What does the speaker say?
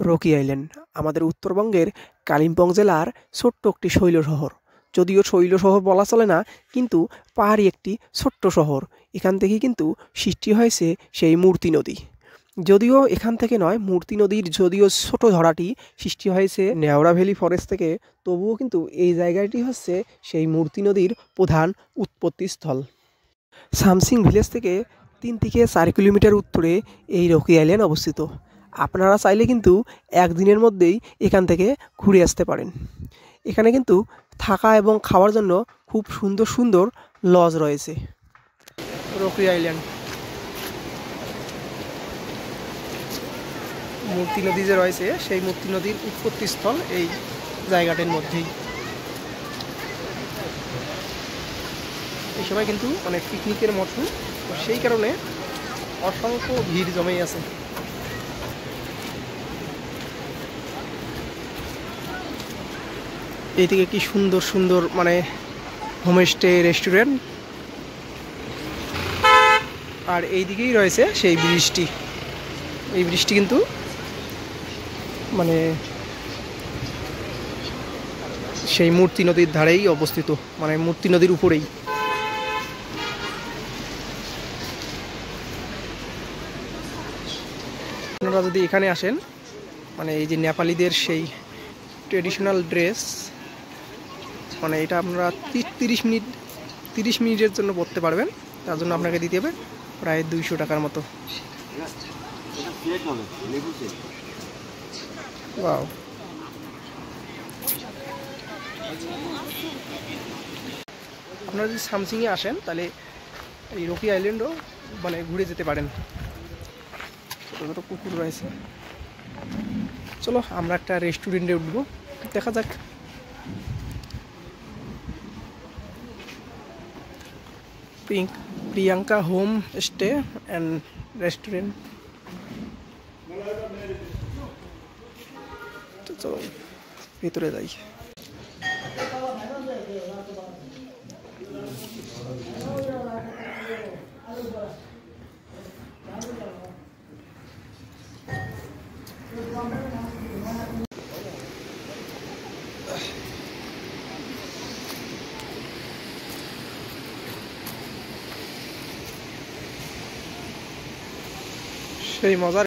Rocky island আমাদের উত্তরবঙ্গের কালিম্পং জেলার ছোট্ট একটি শৈল শহর। যদিও শৈল শহর বলা চলে না, কিন্তু পাহাড়ি একটি ছোট্ট শহর। এখান থেকেই কিন্তু সৃষ্টি হয়েছে সেই মূর্তি নদী। যদিও এখান থেকে নয়, মূর্তি নদীর যদিও ছোট ধারাটি সৃষ্টি হয়েছে নেওড়া ভ্যালি ফরেস্ট থেকে, তবুও কিন্তু এই জায়গাটি হচ্ছে সেই মূর্তি নদীর প্রধান উৎপত্তিস্থল। সামসিং ভিলেজ থেকে 3 থেকে 4 কিলোমিটার উত্তরে এই রকি আইল্যান্ড অবস্থিত। আপনারা চাইলে কিন্তু একদিনের মধ্যেই এখান থেকে ঘুরে আসতে পারেন। এখানে কিন্তু থাকা এবং খাওয়ার জন্য খুব সুন্দর সুন্দর লজ রয়েছে। রকি আইল্যান্ড, মূর্তি নদী যে রয়েছে সেই মূর্তি নদীর উৎপত্তিস্থল এই জায়গাটির মধ্যেই। এই সময় কিন্তু অনেক পিকনিকের মরশুম, সেই কারণে অসংখ্য ভিড় জমেই আছে। এইদিকে কি সুন্দর সুন্দর হোমস্টে, রেস্টুরেন্ট, আর এইদিকেই রয়েছে সেই ব্রিজটি। এই ব্রিজটি কিন্তু সেই মূর্তি নদীর ধারেই অবস্থিত, মূর্তি নদীর উপরেই। আপনারা যদি এখানে আসেন, এই যে নেপালিদের সেই ট্রেডিশনাল ড্রেস, এটা আপনারা 30 মিনিটের জন্য পরতে পারবেন। তার জন্য আপনাকে দিতে হবে প্রায় 200 টাকার মতো। ওয়াও, আপনারা যদি সামসিংয়ে আসেন তাহলে এই রকি আইল্যান্ডও ঘুরে যেতে পারেন। ছোটো ছোটো পুকুর রয়েছে। চলো আমরা একটা রেস্টুরেন্টে উঠবো, দেখা যাক। Priyanka home stay and restaurant. তো চলো ভিতরে যাই। সেই মজার